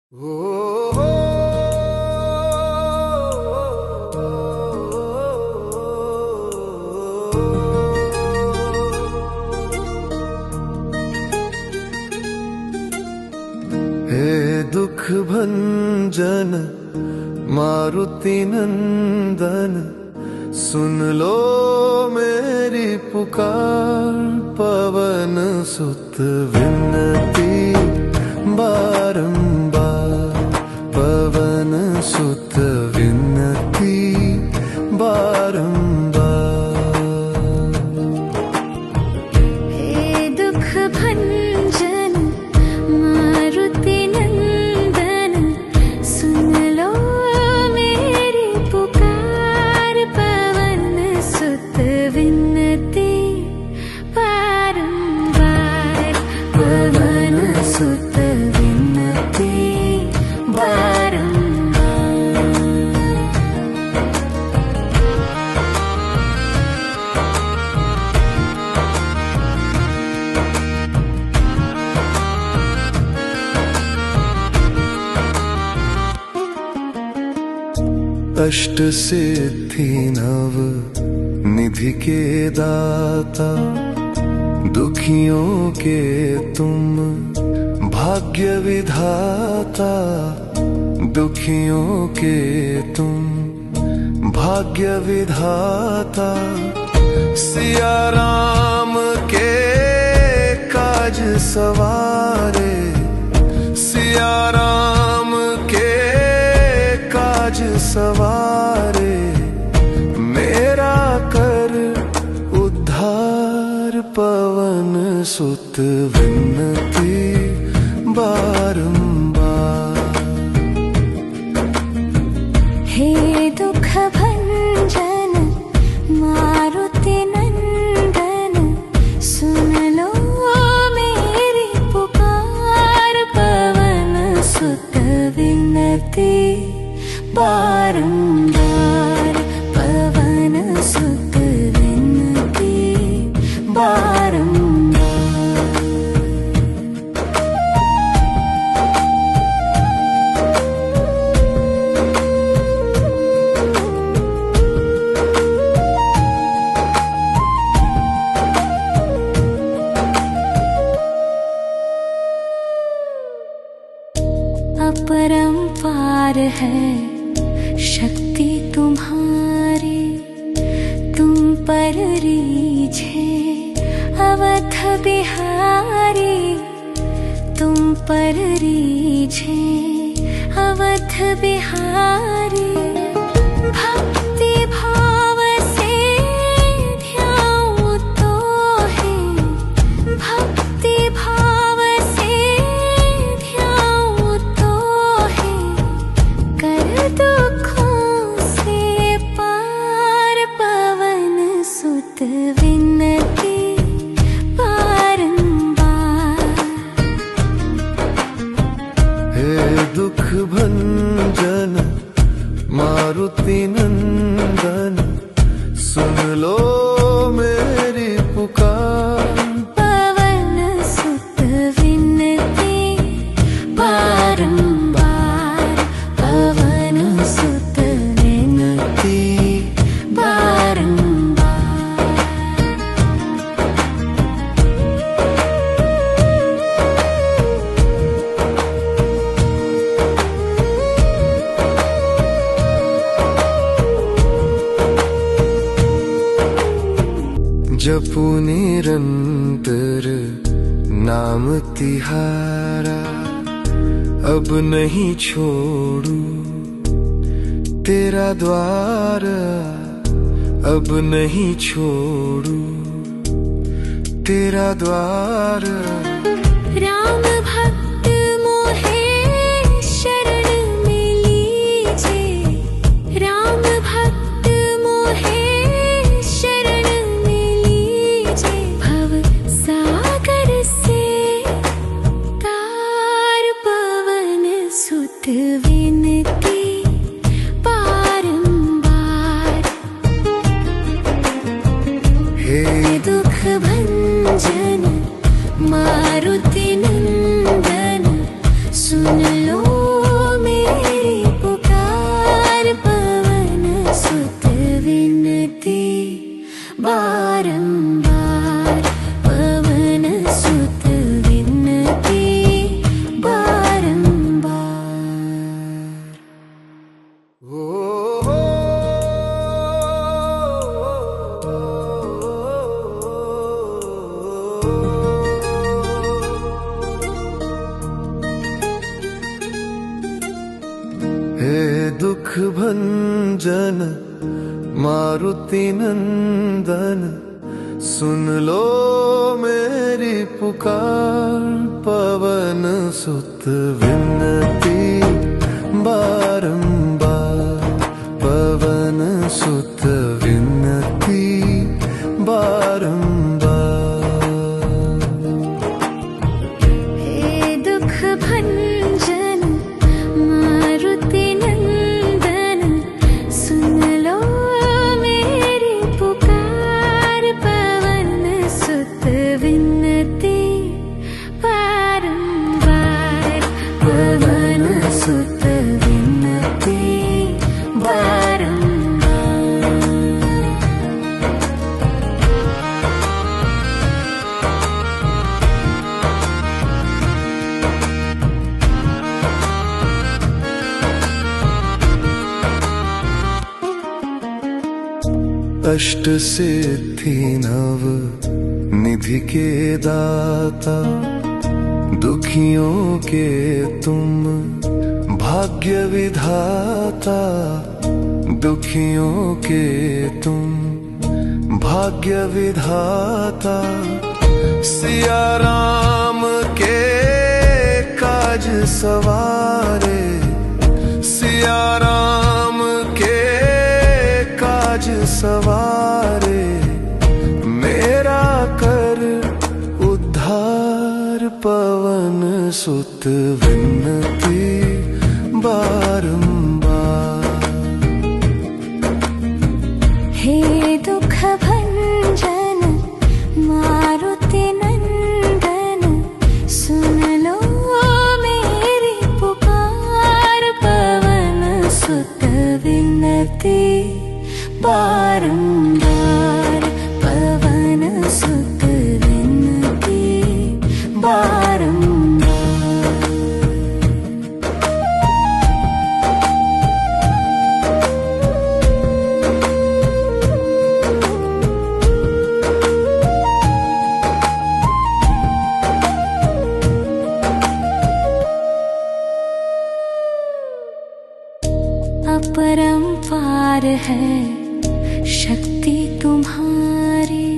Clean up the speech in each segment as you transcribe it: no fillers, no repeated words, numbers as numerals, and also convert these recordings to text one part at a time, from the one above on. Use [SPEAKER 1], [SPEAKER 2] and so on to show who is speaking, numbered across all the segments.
[SPEAKER 1] हे दुख भंजन मारुति नंदन, सुन लो मेरी पुकार। पवन सुत विनती बारंबार, पवन सुत विनती बारंबार।
[SPEAKER 2] हे दुख भंजन मारुति नंदन, सुन लो मेरी पुकार। पवन सुत विनती बारंबार, पवन सुत विनती बारंबार।
[SPEAKER 1] अष्ट सिद्धि नव निधि के दाता, दुखियों के तुम भाग्य विधाता। दुखियों के तुम भाग्य विधाता। सिया राम के काज सवारे, सिया राम के काज सवारे। मेरा कर उद्धार, पवन सुत विनती बारंबार।
[SPEAKER 2] हे दुख भंजन मारुति नंदन, सुन लो मेरी पुकार। पवन सुत विनती बारंबार, पवन सुत विनती बारंबार। अपरंपार है शक्ति तुम्हारी, तुम पर रीझे अवध बिहारी। तुम पर रीझे अवध बिहारी। भक्ति भाव से ध्याऊं तो है, भक्ति भाव से ध्याऊं तो है। कर दुखों से पार, पवन सुत विनती बारंबार।
[SPEAKER 1] हे दुख भंजन मारुति नंदन, सुन लो मेरी पुकार।
[SPEAKER 2] पवन सुत विनती बारंबार, पवन सुत विनती बारंबार।
[SPEAKER 1] जपू निरंतर नाम तिहारा, अब नहीं छोड़ू तेरा द्वार। अब नहीं छोड़ू तेरा द्वार।
[SPEAKER 2] राम भक्त मोहे शरण में लीजे, राम भक्त मोहे शरण में लीजे। भव सागर से तार, पवन सुत विनती बारंबार।
[SPEAKER 1] हे
[SPEAKER 2] दुख भंजन मारुति नंदन, सुन लो बारंबार पवन सुत विनती बारंबार।
[SPEAKER 1] हे दुख भंजन मारुति नंदन, सुन लो मेरी पुकार। पवन सुत विनती बारंबार, पवन सुत विनती बारंबार।
[SPEAKER 2] हे दुख भंजन मारुति नंदन, सुन लो मेरी पुकार। पवन सुत विनती बारंबार, पवन सुत विनती बारंबार।
[SPEAKER 1] अष्ट सिद्धि नव निधि के दाता, दुखियों के तुम भाग्य विधाता। दुखियों के तुम भाग्य विधाता। सिया राम के काज सवारे, सिया राम के काज सवारे। मेरा कर उद्धार, पवन सुत विनती बारंबार।
[SPEAKER 2] हे दुख भंजन मारुति नंदन, सुन लो मेरी पुकार। पवन सुत विनती बारंबार, पवन सुत विनती बारंबार। अपरंपार है शक्ति तुम्हारी,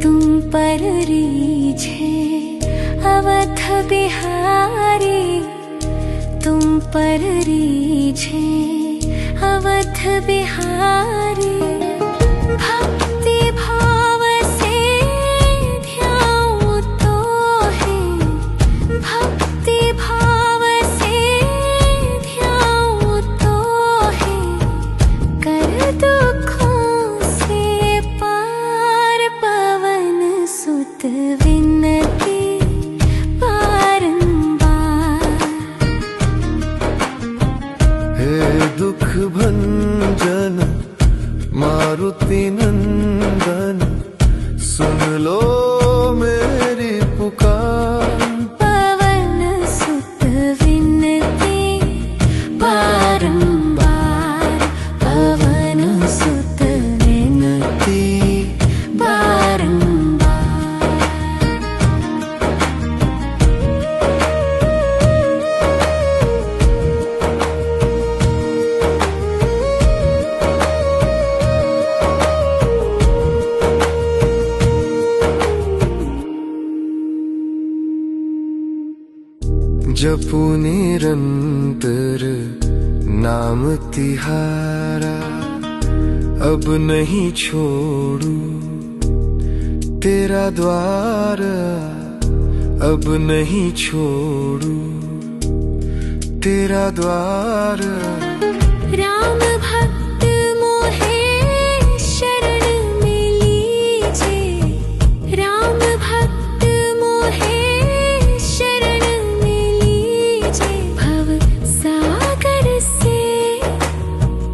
[SPEAKER 2] तुम पर रीझे अवध बिहारी। तुम पर रीझे अवध बिहारी। भक्ति भाव से ध्याऊं तो है, भक्ति भाव से ध्याऊं तो है। कर दुखों से पार, पवन सुत विनती बारंबार।
[SPEAKER 1] हे दुख भंजन मारुति नंदन, सुन लो मेरी पुकार।
[SPEAKER 2] पवन सुत विनती बारंबार, पवन सुत विनती बारंबार।
[SPEAKER 1] जपू निरंतर नाम तिहारा, अब नहीं छोड़ू तेरा द्वार। अब नहीं छोड़ू तेरा द्वार।
[SPEAKER 2] राम भक्त मोहे शरण में लीजे, राम भक्त मोहे शरण में लीजे। भव सागर से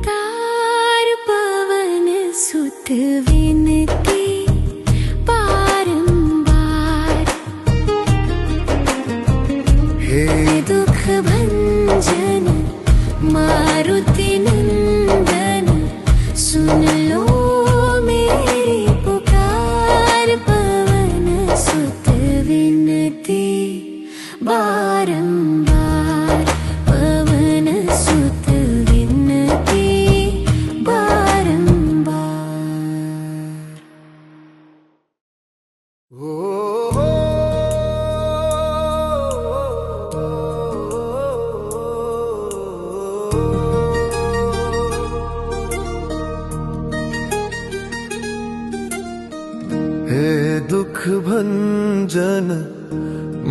[SPEAKER 2] तार, पवन सुत विनती दुख भंजन मारुति नंदन, सुन लो मेरी पुकार। पवन सुत विनती बारंबार, पवन सुत विनती बारंबार।
[SPEAKER 1] हे दुख भंजन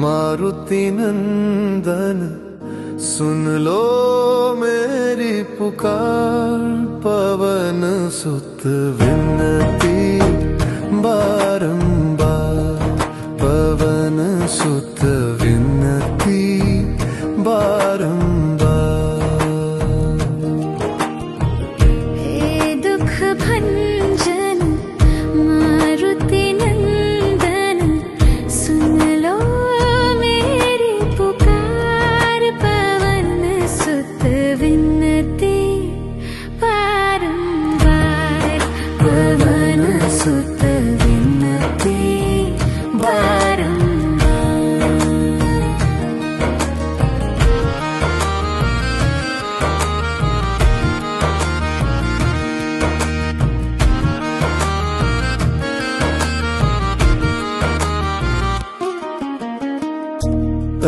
[SPEAKER 1] मारुति नंदन, सुन लो मेरी पुकार। पवन सुत विनती बारंबार, पवन सुत विनती बारंबार।
[SPEAKER 2] हे दुख भंजन मारुति नंदन, सुन लो मेरी पुकार। पवन सुत विनती बारंबार, पवन सुत विनती बारंबार।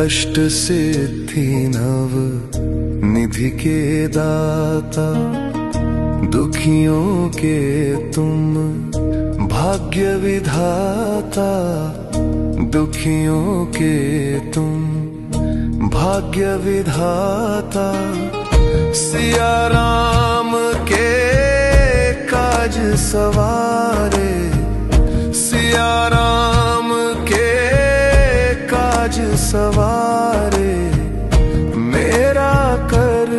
[SPEAKER 1] अष्ट सिद्धि नव निधि के दाता, दुखियों के तुम भाग्य विधाता। दुखियों के तुम भाग्य विधाता, सिया राम के काज सवारे। सिया राम के काज सवारे, मेरा कर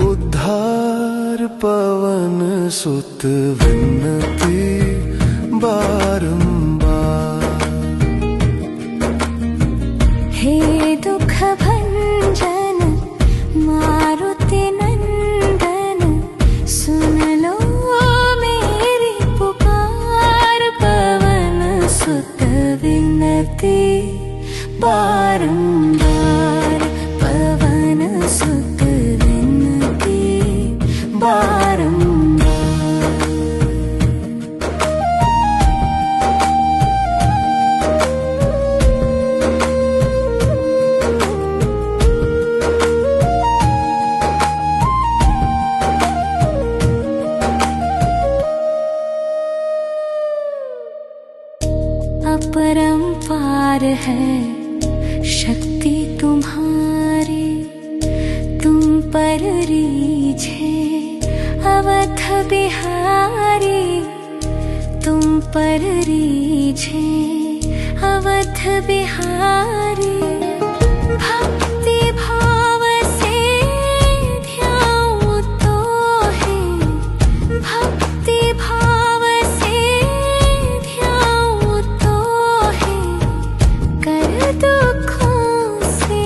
[SPEAKER 1] उद्धार। पवन सुत विनती बारंबार।
[SPEAKER 2] हे दुख भंजन मारुति नंदन, सुन लो मेरी पुकार। पवन सुत विनती बारंबार, पवन सुत विनती बारंबार। अपरंपार है शक्ति तुम्हारी, तुम पर रीझे अवध बिहारी। तुम पर रीझे अवध बिहारी, भक्ति भाव से ध्याऊं तो है। भक्ति भाव से ध्याऊं तो है, कर दुखों से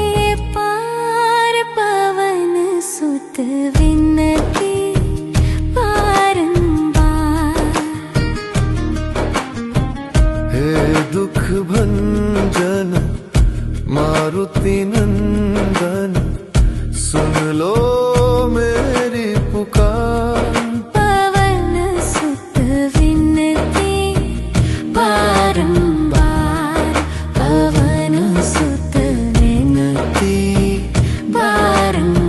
[SPEAKER 2] पार। पवन सुत विनती बारंबार।
[SPEAKER 1] हे दुख भंजन मारुति नंदन, सुन लो मेरी पुकार।
[SPEAKER 2] पवन सुत विनती बारंबार, पवन सुत विनती बारंबार।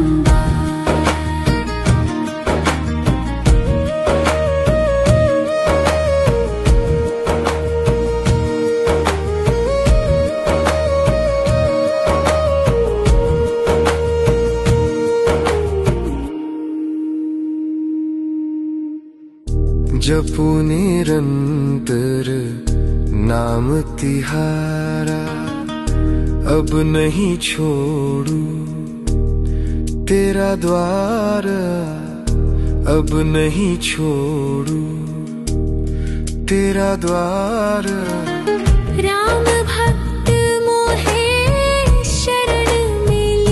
[SPEAKER 1] जपू निरंतर नाम तिहारा, अब नहीं छोड़ू तेरा द्वार। अब नहीं छोड़ू तेरा द्वार।
[SPEAKER 2] राम भक्त मोहे शरण मिली।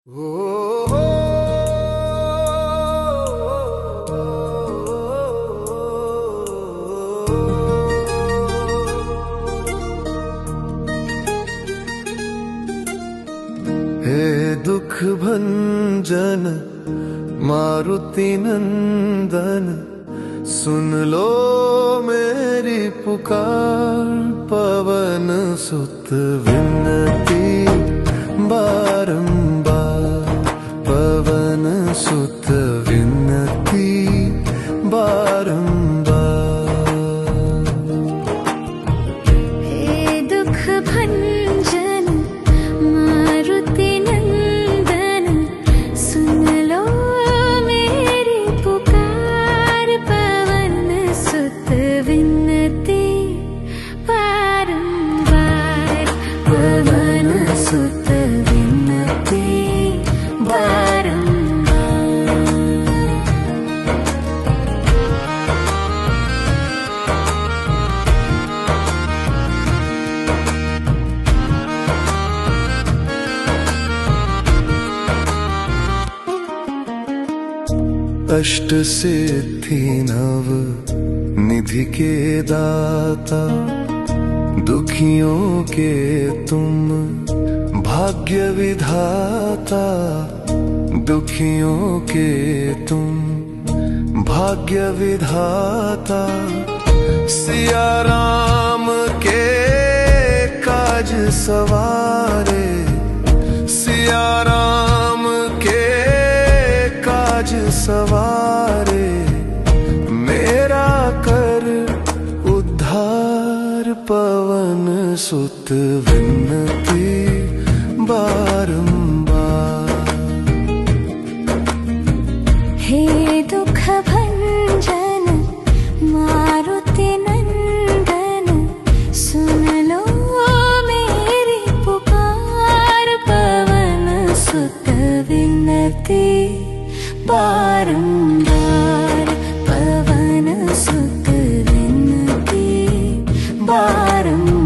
[SPEAKER 1] हे दुख भंजन मारुति नंदन, सुन लो मेरी पुकार। पवन सुत विनती बारंबार, पवन सुत विनती बारंबार।
[SPEAKER 2] हे दुख भंजन मारुति नंदन, सुन लो मेरी पुकार। पवन सुत विनती बारंबार, पवन सुत विनती बारंबार।
[SPEAKER 1] अष्ट सिद्धि नव निधि के दाता, दुखियों के तुम भाग्य विधाता। दुखियों के तुम भाग्य विधाता। सिया राम के काज सवारे, सिया राम के काज सवारे। मेरा कर उद्धार, पवन सुत विनती बारंबार।
[SPEAKER 2] हे दुख भंजन मारुति नंदन, सुन लो मेरी पुकार। पवन सुत विनती बारंबार, पवन सुत विनती बारंबार।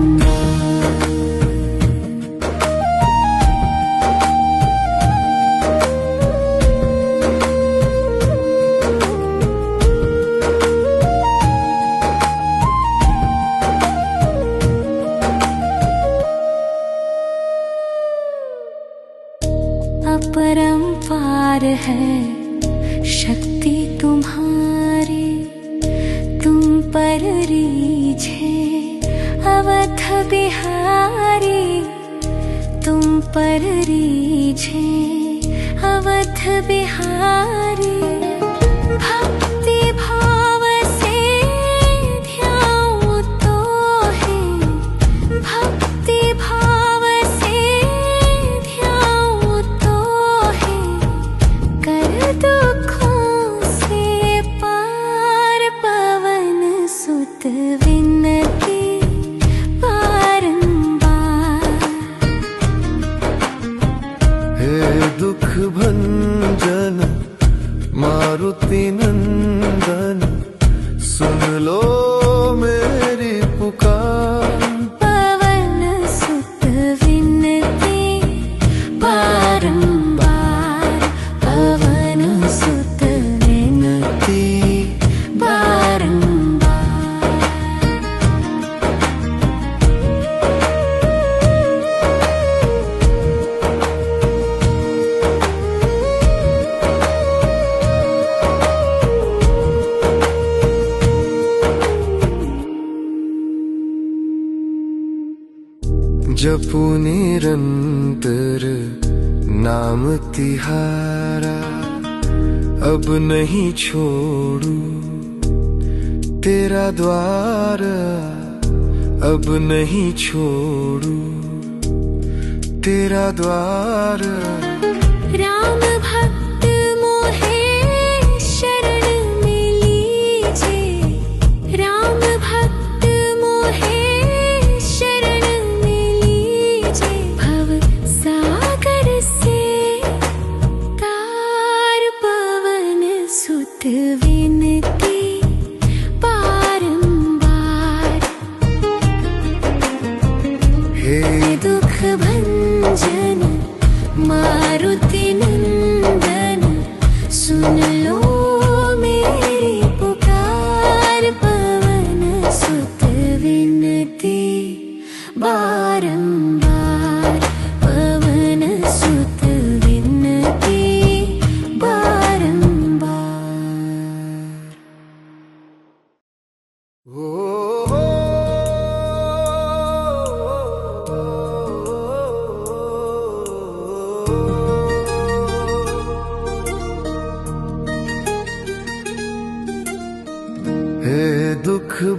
[SPEAKER 2] अपरंपार है शक्ति तुम्हारी, तुम पर रीझे अवध बिहारी। तुम पर रीझे अवध बिहारी। भक्ति भाव से ध्याऊं तो है, भक्ति भाव से ध्याऊं तो है। कर दुखों से पार, पवन सुत विनती बारंबार।
[SPEAKER 1] हे दुख भंजन मारुति नंदन, सुन लो मेरी पुकार।
[SPEAKER 2] पवन सुत विनती बारंबार, पवन सुत विनती बारंबार।
[SPEAKER 1] जपू निरंतर नाम तिहारा, अब नहीं छोड़ू तेरा द्वार। अब नहीं छोड़ू तेरा द्वार।
[SPEAKER 2] राम भक्त मोहे शरण में लीजे, राम भक्त मोहे शरण में लीजे। भव सागर से तार, पवन सुत विनती बारंबार। हे दुख भंजन मारुति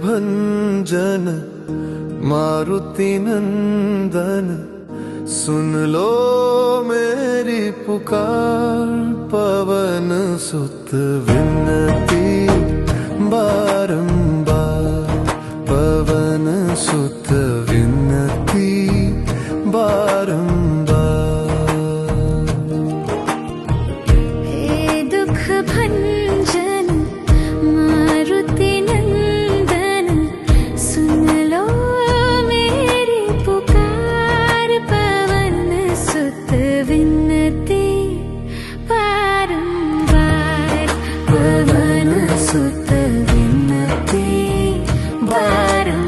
[SPEAKER 1] भंजन मारुति नंदन, सुन लो मेरी पुकार। पवन सुत विनती बारंबार, पवन सुत विनती बारंबार।
[SPEAKER 2] हे दुख भंजन मारुति नंदन, सुन लो मेरी पुकार। पवन सुत विनती बारंबार, पवन सुत विनती बारंबार।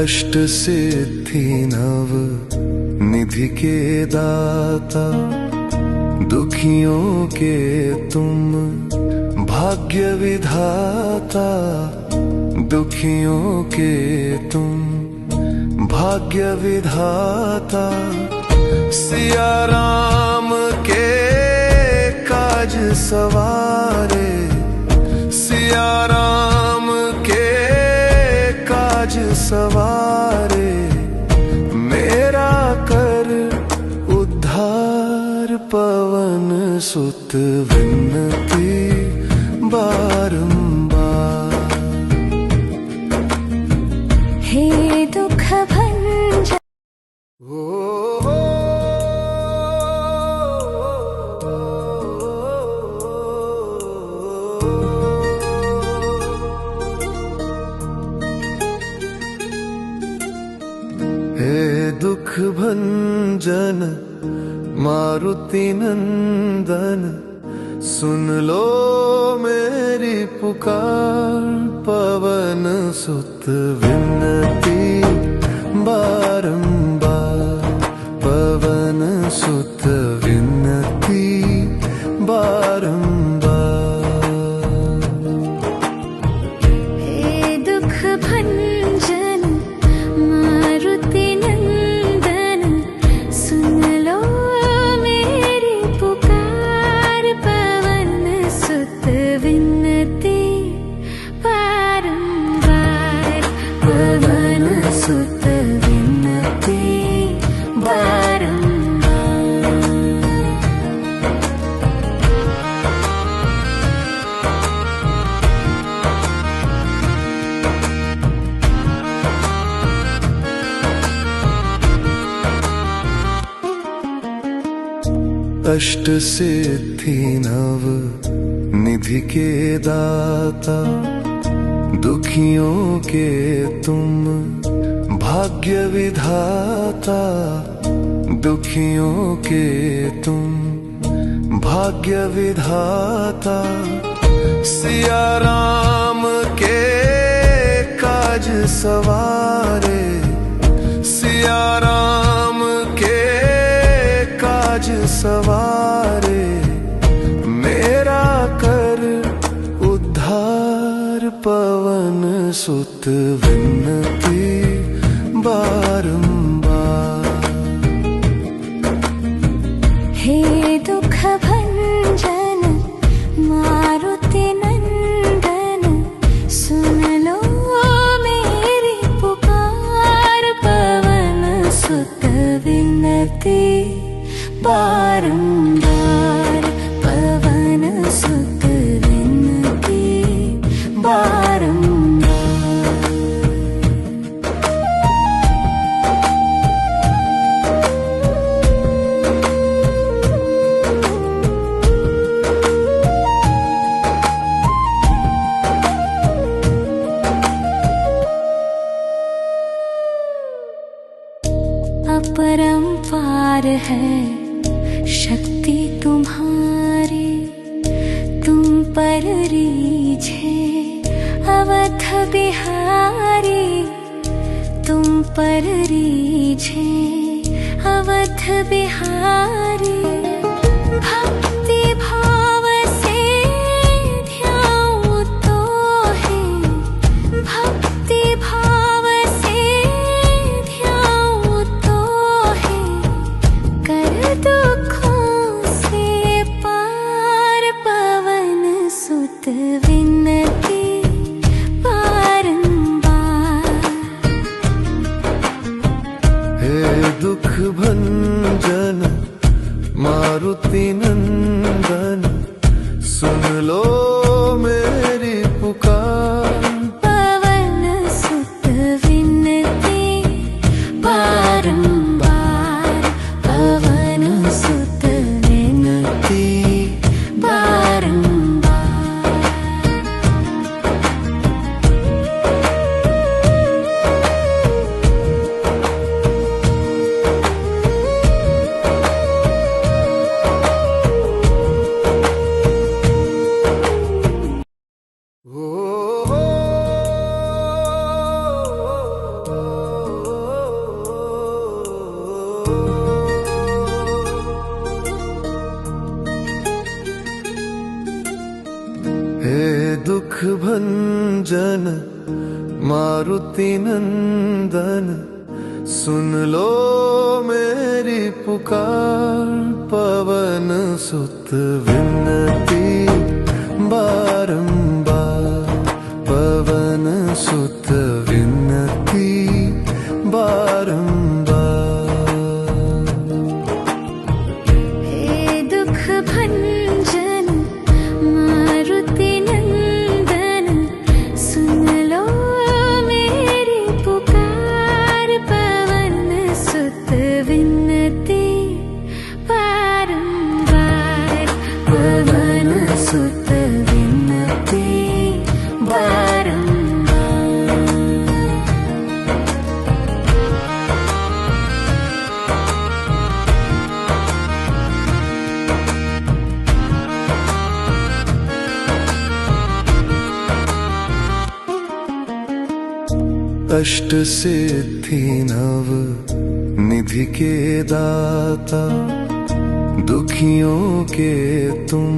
[SPEAKER 1] अष्ट सिद्धि नव निधि के दाता, दुखियों के तुम भाग्य विधाता। दुखियों के तुम भाग्य विधाता, सिया राम के काज सवारे। सिया राम के काज सवारे, मेरा कर उद्धार। पवन सुत विनती बारंबार।
[SPEAKER 2] हे दुख भंजन
[SPEAKER 1] हे दुख भंजन मारुति नंदन, सुन लो मेरी पुकार। पवन सुत विनती बारंबार, पवन सुत विनती बारंबार।
[SPEAKER 2] हे दुख भंजन मारुति नंदन, सुन लो मेरी पुकार। पवन सुत विनती बारंबार, पवन सुत विनती बारंबार।
[SPEAKER 1] अष्ट सिद्धि नव निधि के दाता, दुखियों के तुम भाग्य विधाता। दुखियों के तुम भाग्य विधाता, सिया राम के काज सवारे। सिया राम के काज सवारे, मेरा कर उद्धार। पवन सुत विनती बारंबार।
[SPEAKER 2] हे दुख भंजन मारुति नंदन, सुन लो मेरी पुकार। पवन सुत विनती बारंबार, पवन सुत विनती बारंबार। अपरंपार है शक्ति तुम्हारी, तुम पर रीझे अवध बिहारी। तुम पर रीझे अवध बिहारी। भक्ति भाव से ध्याऊं तो है
[SPEAKER 1] भंजन मारुति नंदन सुन लो मेरी पुकार।
[SPEAKER 2] पवन सुत विनती बारंबार, पवन सुत विनती बारंबार।
[SPEAKER 1] हे दुख भंजन मारुति नंदन सुन लो मेरी पुकार। पवन सुत विनती बारंबार, पवन सुत विनती बारंबार।
[SPEAKER 2] हे दुख भंजन मारुति नंदन सुन लो मेरी पुकार। पवन सुत विनती बारंबार, पवन सुत विनती बारंबार।
[SPEAKER 1] अष्ट सिद्धि नव निधि के दाता, दुखियों के तुम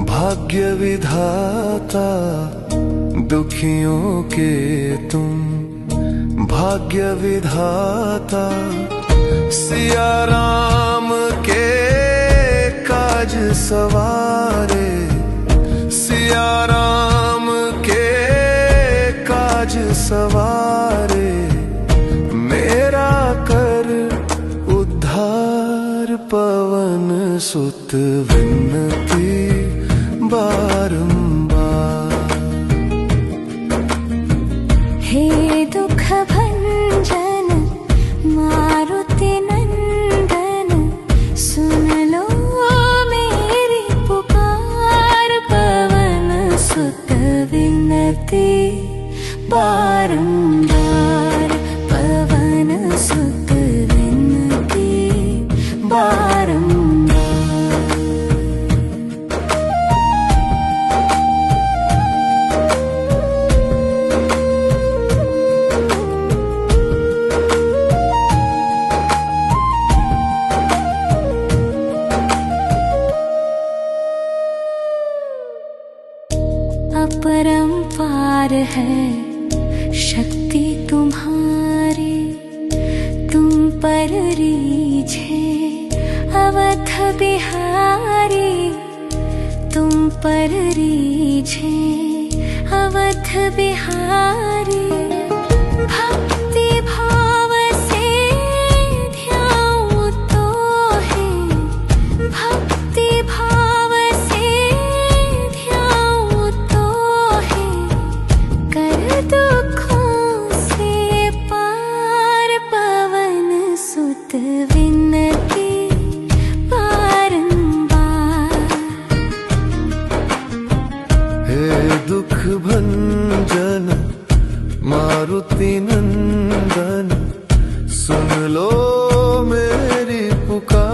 [SPEAKER 1] भाग्य विधाता। दुखियों के तुम भाग्य विधाता। सिया राम के काज सवारे, सिया राम के काज सवारे। मेरा कर उद्धार, पवन सुत विनती बारंबार।
[SPEAKER 2] हे दुख भंजन मारुति नंदन सुन लो मेरी पुकार। पवन सुत विनती बारंबार, पवन सुत विनती बारंबार। अपरंपार है शक्ति तुम्हारी, तुम पर रीझे अवध बिहारी। तुम पर रीझे अवध बिहारी। भक्ति भाव से ध्याऊं तो है, भक्ति भाव से ध्याऊं तो है। कर दुखों से पार, पवन सुत विनती बारंबार।
[SPEAKER 1] हे दुख भंजन मारुति नंदन सुन लो मेरी पुकार।